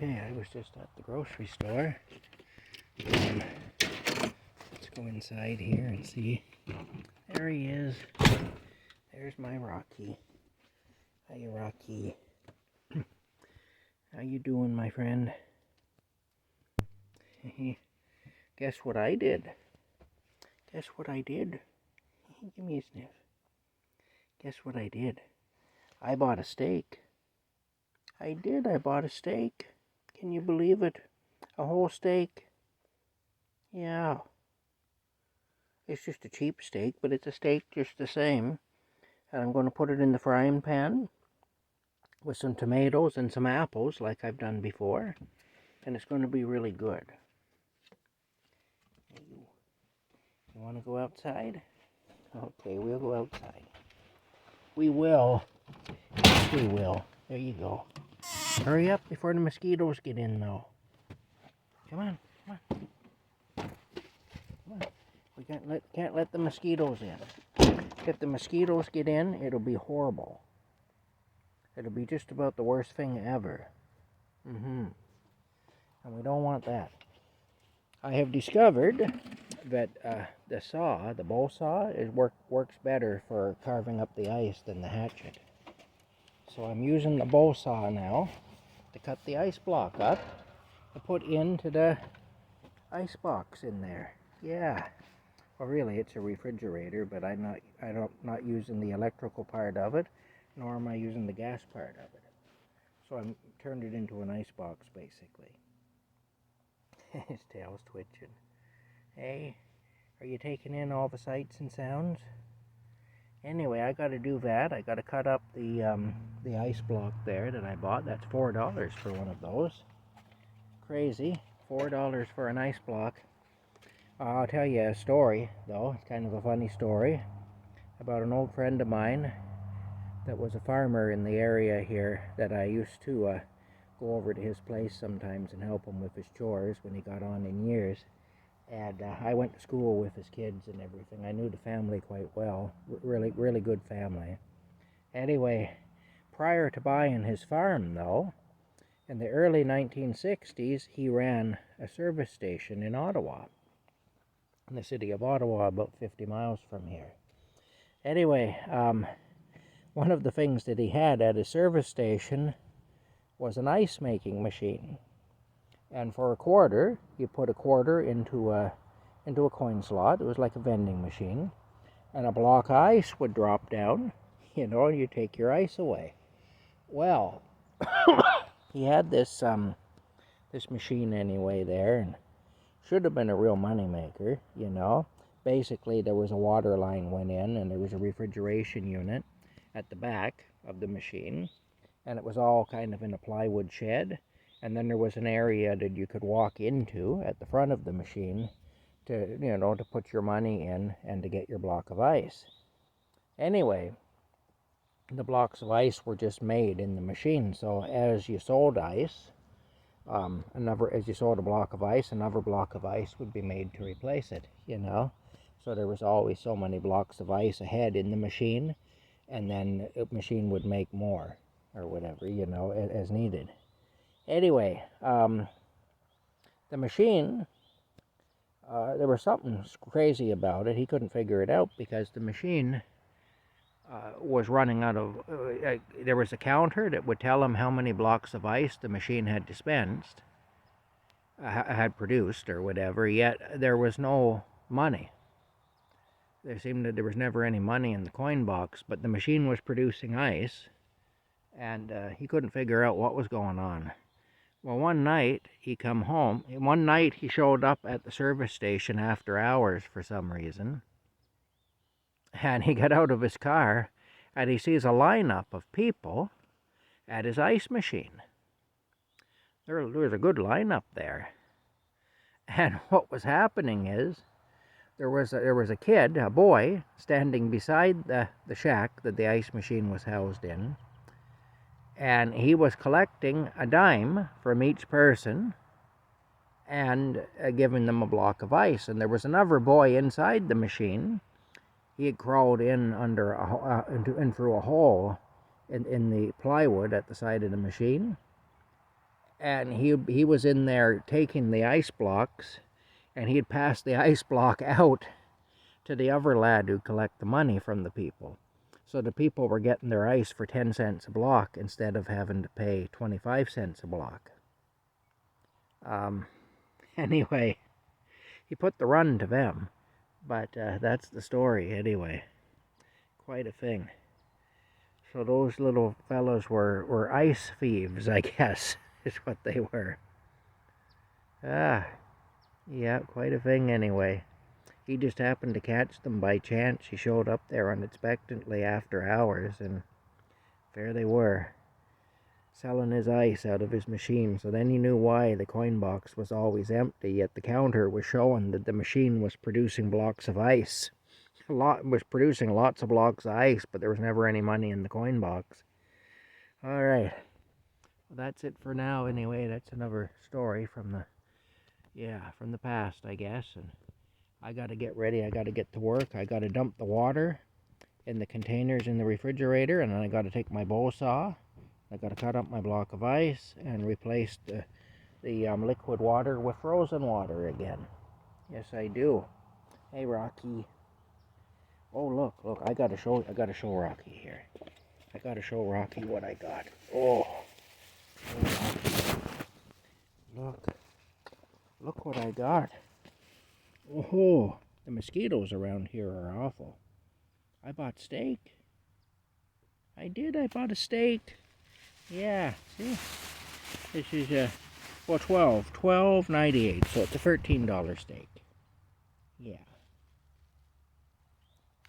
Okay, I was just at the grocery store. Let's go inside here and see. There he is. There's my Rocky. Hiya, Rocky. How you doing, my friend? Guess what I did? Guess what I did? Give me a sniff. Guess what I did? I bought a steak. I did. I bought a steak. Can you believe it? A whole steak. Yeah. It's just a cheap steak, but it's a steak just the same. And I'm going to put it in the frying pan with some tomatoes and some apples like I've done before. And it's going to be really good. You want to go outside? Okay, we'll go outside. We will. Yes, we will. There you go. Hurry up before the mosquitoes get in, though. Come on, come on. Come on. We can't let the mosquitoes in. If the mosquitoes get in, it'll be horrible. It'll be just about the worst thing ever. And we don't want that. I have discovered that the bow saw, works better for carving up the ice than the hatchet. So I'm using the bow saw now to cut the ice block up to put into the ice box in there. Yeah. Well, really, it's a refrigerator, but I'm not using the electrical part of it, nor am I using the gas part of it. So I'm turned it into an ice box, basically. His tail's twitching. Hey, are you taking in all the sights and sounds? Anyway, I got to do that. I got to cut up the ice block there that I bought. That's $4 for one of those. Crazy. $4 for an ice block. I'll tell you a story, though. It's kind of a funny story about an old friend of mine that was a farmer in the area here that I used to go over to his place sometimes and help him with his chores when he got on in years. And I went to school with his kids and everything. I knew the family quite well. Really, really good family. Anyway, prior to buying his farm, though, in the early 1960s, he ran a service station in Ottawa, in the city of Ottawa, about 50 miles from here. Anyway, one of the things that he had at his service station was an ice making machine. And for a quarter, you put a quarter into a coin slot. It was like a vending machine. And a block of ice would drop down, and you take your ice away. Well, he had this machine anyway there, and should have been a real money maker, Basically, there was a water line went in, and there was a refrigeration unit at the back of the machine, and it was all kind of in a plywood shed. And then there was an area that you could walk into at the front of the machine to, to put your money in and to get your block of ice. Anyway, the blocks of ice were just made in the machine. So as you sold ice, as you sold a block of ice, another block of ice would be made to replace it, So there was always so many blocks of ice ahead in the machine, and then the machine would make more or whatever, as needed. Anyway, the machine, there was something crazy about it. He couldn't figure it out because the machine was running out of, there was a counter that would tell him how many blocks of ice the machine had dispensed, had produced or whatever, yet there was no money. There was never any money in the coin box, but the machine was producing ice, and he couldn't figure out what was going on. Well, one night he come home. One night he showed up at the service station after hours for some reason. And he got out of his car and he sees a lineup of people at his ice machine. There was a good lineup there. And what was happening is there was a kid, a boy, standing beside the shack that the ice machine was housed in. And he was collecting a dime from each person and giving them a block of ice. And there was another boy inside the machine. He had crawled in through a hole in the plywood at the side of the machine. and he was in there taking the ice blocks, and he'd passed the ice block out to the other lad who'd collect the money from the people. So the people were getting their ice for 10 cents a block instead of having to pay 25 cents a block. Anyway, he put the run to them, but that's the story anyway. Quite a thing. So those little fellows were ice thieves, I guess, is what they were. Yeah, quite a thing anyway. He just happened to catch them by chance. He showed up there unexpectedly after hours, and there they were, selling his ice out of his machine. So then he knew why the coin box was always empty, yet the counter was showing that the machine was producing blocks of ice. Was producing lots of blocks of ice, but there was never any money in the coin box. All right. Well, that's it for now anyway. That's another story from the past, I guess. And I got to get ready. I got to get to work. I got to dump the water in the containers in the refrigerator, and then I got to take my bow saw. I got to cut up my block of ice and replace the liquid water with frozen water again. Yes, I do. Hey, Rocky. Oh, look! I gotta show Rocky here. I gotta show Rocky what I got. Oh, Rocky. Look what I got. Oh, the mosquitoes around here are awful. I bought steak. I bought a steak. Yeah, see? This is $12.98, so it's a $13 steak.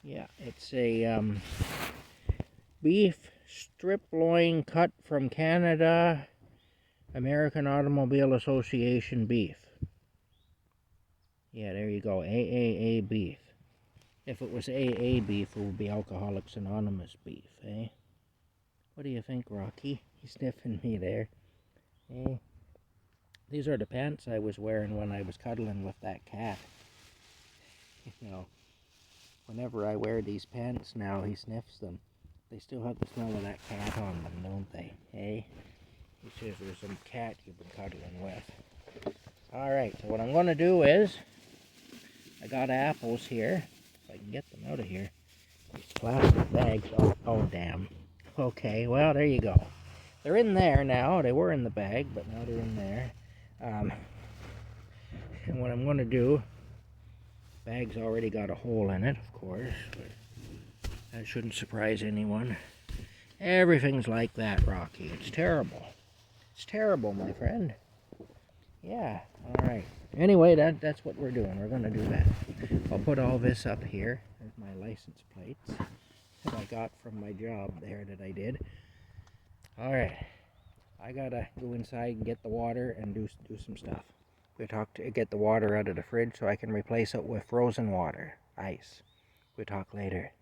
Yeah, it's a beef strip loin cut from Canada, American Automobile Association beef. Yeah, there you go, AAA beef. If it was AA beef, it would be Alcoholics Anonymous beef, eh? What do you think, Rocky? He's sniffing me there. Eh? These are the pants I was wearing when I was cuddling with that cat. You know, whenever I wear these pants now, he sniffs them. They still have the smell of that cat on them, don't they? Eh? He says there's some cat you've been cuddling with. Alright, so what I'm going to do is, I got apples here, if I can get them out of here. These plastic bags, oh damn. Okay, well, there you go. They're in there now. They were in the bag, but now they're in there. And what I'm going to do, bag's already got a hole in it, of course, but that shouldn't surprise anyone. Everything's like that, Rocky. It's terrible. It's terrible, my friend. Yeah, all right. Anyway, that's what we're doing. We're going to do that. I'll put all this up here. There's my license plates that I got from my job there that I did. All right. I got to go inside and get the water and do some stuff. We get the water out of the fridge so I can replace it with frozen water, ice. We'll talk later.